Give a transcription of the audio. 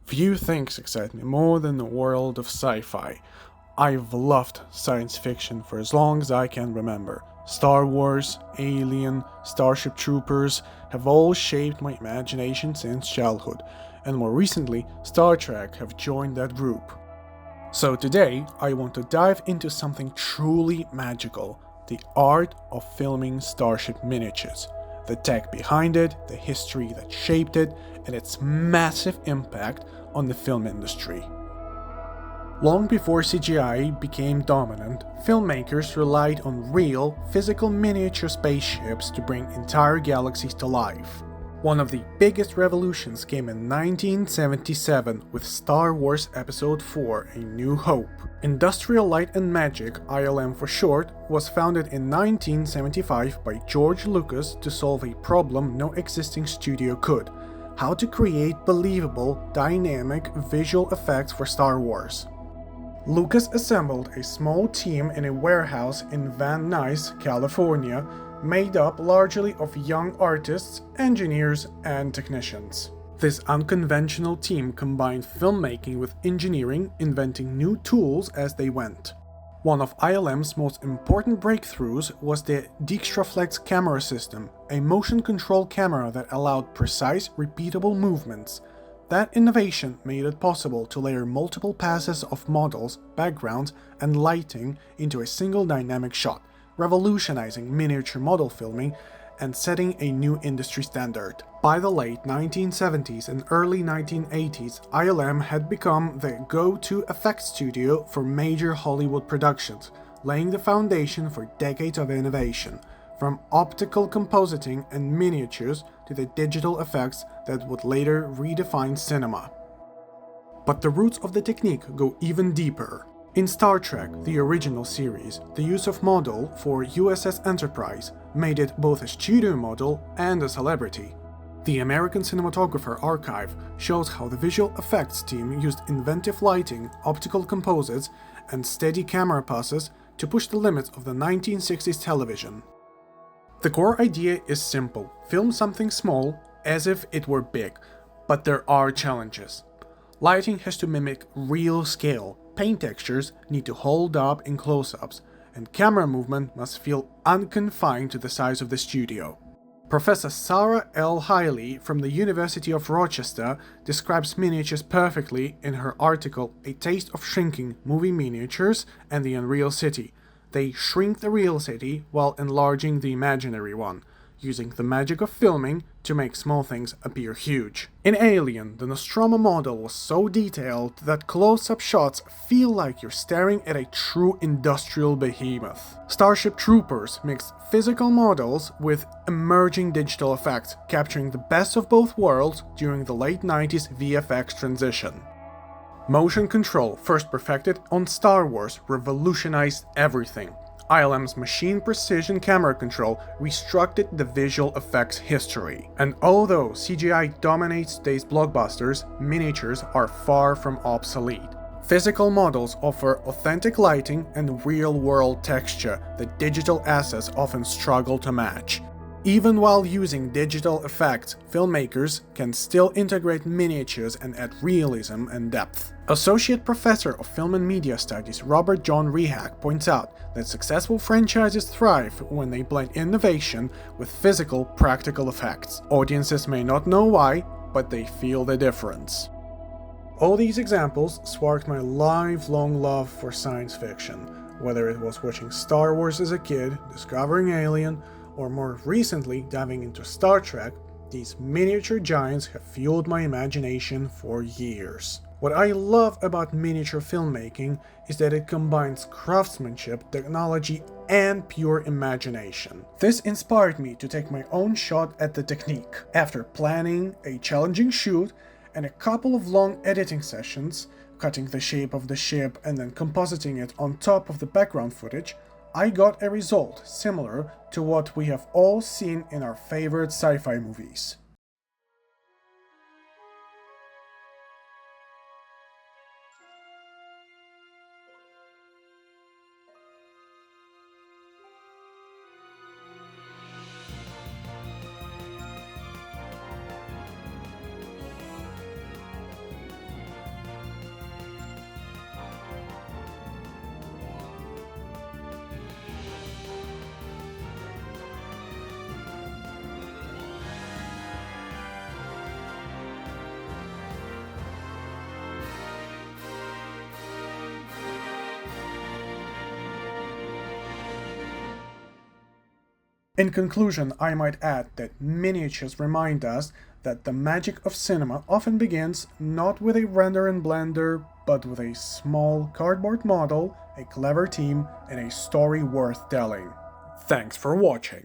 Few things excite me more than the world of sci-fi. I've loved science fiction for as long as I can remember. Star Wars, Alien, Starship Troopers have all shaped my imagination since childhood, and more recently, Star Trek have joined that group. So today, I want to dive into something truly magical: the art of filming Starship miniatures. The tech behind it, the history that shaped it, and its massive impact on the film industry. Long before CGI became dominant, filmmakers relied on real, physical miniature spaceships to bring entire galaxies to life. One of the biggest revolutions came in 1977 with Star Wars Episode IV: A New Hope. Industrial Light and Magic, ILM for short, was founded in 1975 by George Lucas to solve a problem no existing studio could: how to create believable, dynamic visual effects for Star Wars. Lucas assembled a small team in a warehouse in Van Nuys, California, made up largely of young artists, engineers, and technicians. This unconventional team combined filmmaking with engineering, inventing new tools as they went. One of ILM's most important breakthroughs was the Dijkstraflex camera system, a motion control camera that allowed precise, repeatable movements. That innovation made it possible to layer multiple passes of models, backgrounds, and lighting into a single dynamic shot, revolutionizing miniature model filming and setting a new industry standard. By the late 1970s and early 1980s, ILM had become the go-to effects studio for major Hollywood productions, laying the foundation for decades of innovation, from optical compositing and miniatures to the digital effects that would later redefine cinema. But the roots of the technique go even deeper. In Star Trek, the original series, the use of model for USS Enterprise made it both a studio model and a celebrity. The American Cinematographer Archive shows how the visual effects team used inventive lighting, optical composites, and steady camera passes to push the limits of the 1960s television. The core idea is simple: film something small as if it were big, but there are challenges. Lighting has to mimic real scale, paint textures need to hold up in close-ups, and camera movement must feel unconfined to the size of the studio. Professor Sarah L. Hiley from the University of Rochester describes miniatures perfectly in her article A Taste of Shrinking: Moving Miniatures and the Unreal City. They shrink the real city while enlarging the imaginary one, using the magic of filming to make small things appear huge. In Alien, the Nostromo model was so detailed that close-up shots feel like you're staring at a true industrial behemoth. Starship Troopers mixed physical models with emerging digital effects, capturing the best of both worlds during the late 90s VFX transition. Motion control, first perfected on Star Wars, revolutionized everything. ILM's machine precision camera control restructured the visual effects history. And although CGI dominates today's blockbusters, miniatures are far from obsolete. Physical models offer authentic lighting and real-world texture that digital assets often struggle to match. Even while using digital effects, filmmakers can still integrate miniatures and add realism and depth. Associate Professor of Film and Media Studies Robert John Rehak points out that successful franchises thrive when they blend innovation with physical, practical effects. Audiences may not know why, but they feel the difference. All these examples sparked my lifelong love for science fiction, whether it was watching Star Wars as a kid, discovering Alien, or more recently diving into Star Trek. These miniature giants have fueled my imagination for years. What I love about miniature filmmaking is that it combines craftsmanship, technology, and pure imagination. This inspired me to take my own shot at the technique. After planning a challenging shoot and a couple of long editing sessions, cutting the shape of the ship and then compositing it on top of the background footage, I got a result similar to what we have all seen in our favorite sci-fi movies. In conclusion, I might add that miniatures remind us that the magic of cinema often begins not with a render in Blender, but with a small cardboard model, a clever team, and a story worth telling. Thanks for watching.